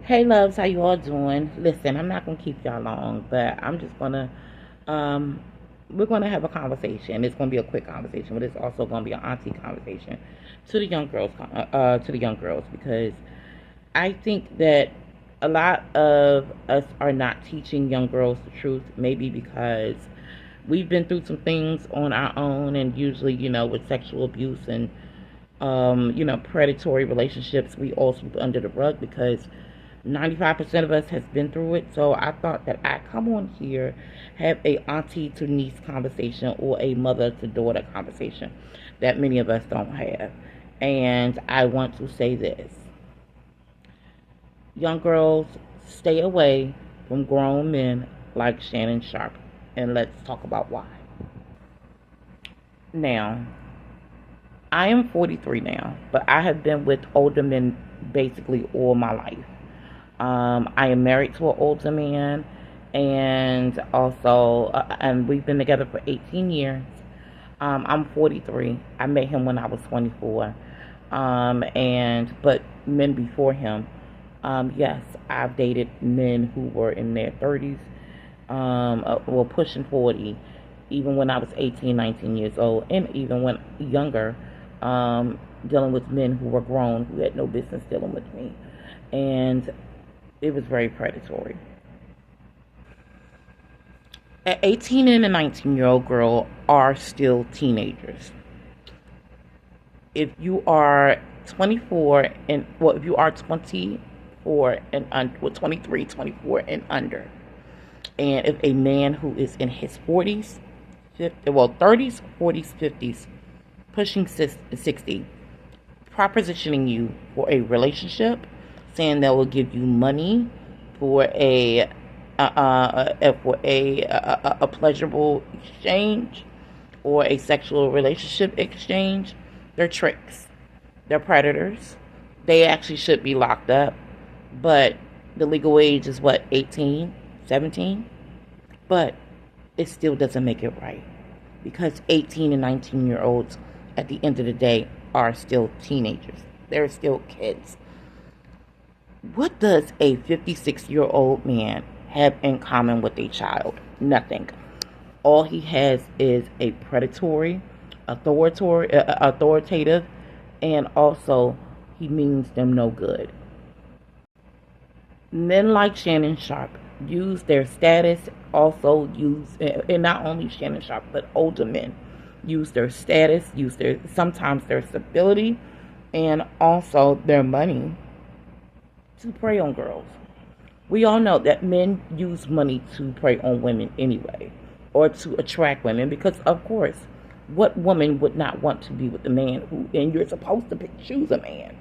Hey loves, how you all doing? Listen, I'm not gonna keep y'all long, but I'm just gonna um we're gonna have a conversation. It's gonna be a quick conversation, but it's also gonna be an auntie conversation to the young girls, because I think that a lot of us are not teaching young girls the truth. Maybe because we've been through some things on our own, and usually, with sexual abuse and predatory relationships, we all sweep under the rug because 95% of us has been through it. So I thought that I'd come on here, have a auntie to niece conversation or a mother to daughter conversation that many of us don't have. And I want to say this: young girls, stay away from grown men like Shannon Sharp. And let's talk about why. Now, I am 43 now, but I have been with older men basically all my life. I am married to an older man, and and we've been together for 18 years. I'm 43. I met him when I was 24. But men before him, yes, I've dated men who were in their 30s, well, pushing 40, even when I was 18, 19 years old, and even when younger, dealing with men who were grown who had no business dealing with me. And it was very predatory. An 18 and a 19-year-old girl are still teenagers. If you are 24 and, well, if you are 24 and under, well, 23, 24 and under, and if a man who is in his 40s, 50, well, 30s, 40s, 50s, pushing 60, propositioning you for a relationship, saying that will give you money for a pleasurable exchange or a sexual relationship exchange, they're tricks. They're predators. They actually should be locked up, but the legal age is what, 18, 17? But it still doesn't make it right, because 18 and 19-year-olds at the end of the day are still teenagers. They're still kids. What does a 56-year-old man have in common with a child? Nothing. All he has is a predatory, authoritative, and also he means them no good. Men like Shannon Sharp use their status, also use, and not only Shannon Sharp, but older men use their status, use their, sometimes their stability, and also their money to prey on girls. We all know that men use money to prey on women anyway, or to attract women, because of course, what woman would not want to be with a man who, and you're supposed to choose a man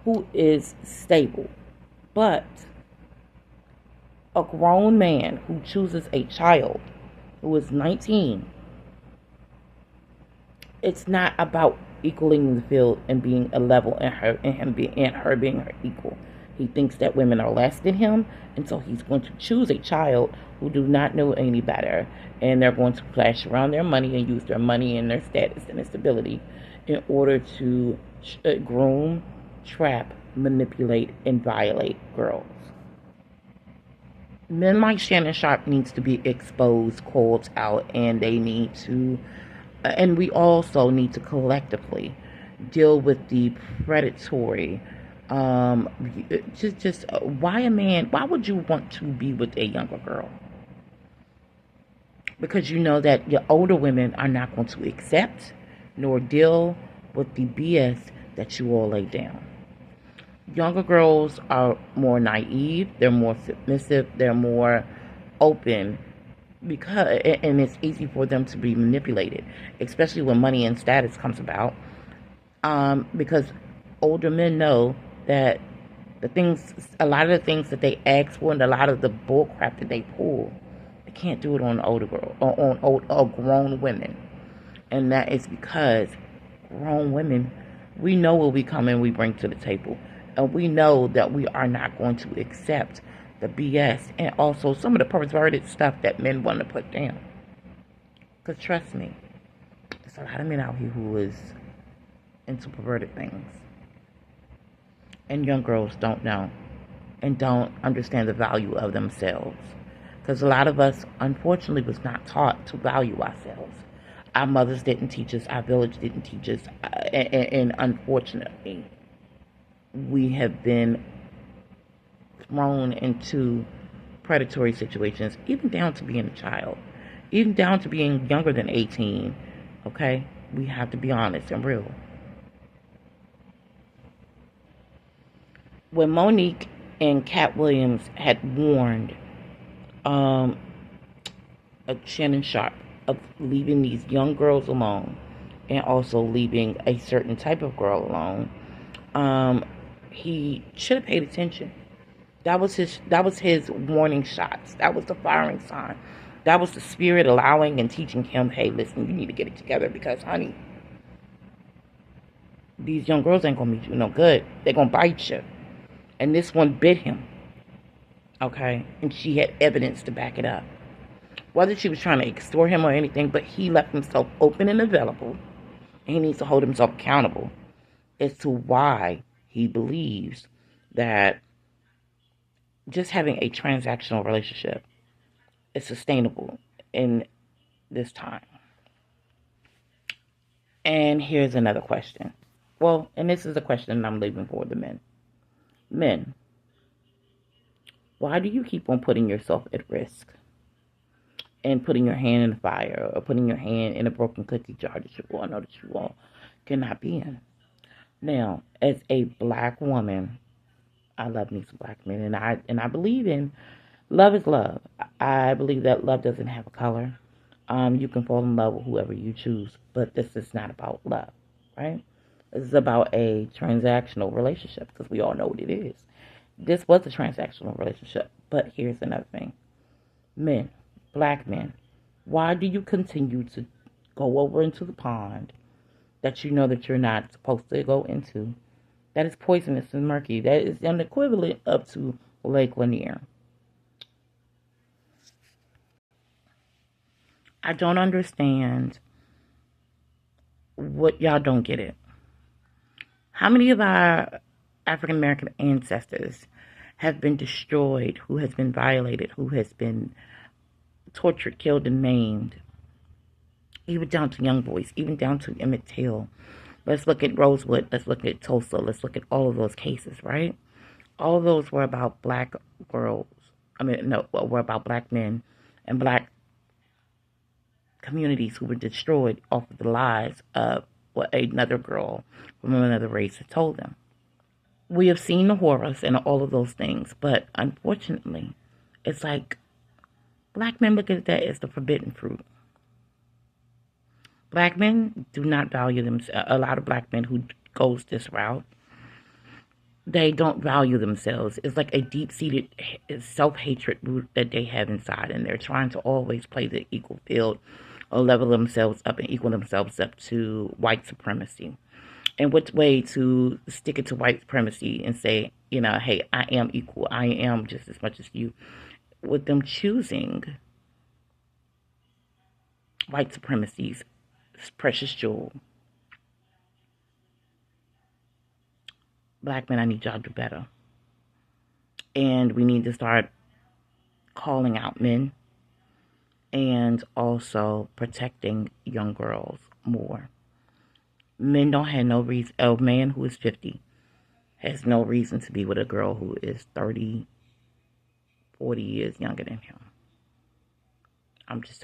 who is stable. But a grown man who chooses a child who is 19, it's not about equaling the field and being a level, and her being her equal. He thinks that women are less than him, and so he's going to choose a child who do not know any better, and they're going to flash around their money and use their money and their status and their stability in order to groom, trap, manipulate, and violate girls. Men like Shannon Sharp needs to be exposed, called out, and they need to, and we also need to collectively deal with the predatory. Why a man? Why would you want to be with a younger girl? Because you know that your older women are not going to accept nor deal with the BS that you all lay down. Younger girls are more naive, they're more submissive, they're more open, because, and it's easy for them to be manipulated, especially when money and status comes about. Because older men know that a lot of the things that they ask for, and a lot of the bull crap that they pull, they can't do it on older girl or on grown women, and that is because grown women, we know what we come and we bring to the table. And we know that we are not going to accept the BS and also some of the perverted stuff that men want to put down. Because trust me, there's a lot of men out here who is into perverted things. And young girls don't know. and don't understand the value of themselves. Because a lot of us, unfortunately, was not taught to value ourselves. Our mothers didn't teach us. Our village didn't teach us. And unfortunately, we have been thrown into predatory situations, even down to being a child, even down to being younger than 18. Okay? We have to be honest and real. When Monique and Cat Williams had warned um, Shannon Sharp of leaving these young girls alone and also leaving a certain type of girl alone, he should have paid attention. That was his warning shots. That was the firing sign. That was the spirit allowing and teaching him, hey, listen, you need to get it together because, honey, these young girls ain't gonna meet you no good. They're gonna bite you. And this one bit him. Okay? And she had evidence to back it up. Whether she was trying to extort him or anything, but he left himself open and available. And he needs to hold himself accountable as to why he believes that just having a transactional relationship is sustainable in this time. And here's another question. Well, and this is a question that I'm leaving for the men. Men, why do you keep on putting yourself at risk and putting your hand in the fire or putting your hand in a broken cookie jar that you all know that you all cannot be in? Now, as a black woman, I love me some black men, and I believe in love is love. I believe that love doesn't have a color. You can fall in love with whoever you choose, but this is not about love, right? This is about a transactional relationship because we all know what it is. This was a transactional relationship, but here's another thing. Men, black men, why do you continue to go over into the pond that you know that you're not supposed to go into? That is poisonous and murky. That is an equivalent up to Lake Lanier. I don't understand what y'all don't get it. How many of our African American ancestors have been destroyed, who has been violated, who has been tortured, killed, and maimed? Even down to young boys, even down to Emmett Till. Let's look at Rosewood. Let's look at Tulsa. Let's look at all of those cases, right? All of those were about black girls. No, were about black men and black communities who were destroyed off of the lies of what another girl from another race had told them. We have seen the horrors and all of those things, but unfortunately, it's like black men look at that as the forbidden fruit. Black men do not value themselves. A lot of black men who goes this route, they don't value themselves. It's like a deep-seated self-hatred root that they have inside, and they're trying to always play the equal field or level themselves up and equal themselves up to white supremacy. And what way to stick it to white supremacy and say, hey, I am equal. I am just as much as you. With them choosing white supremacy's precious jewel. Black men, I need y'all to do better. And we need to start calling out men and also protecting young girls more. Men don't have no reason. A man who is 50 has no reason to be with a girl who is 30, 40 years younger than him. I'm just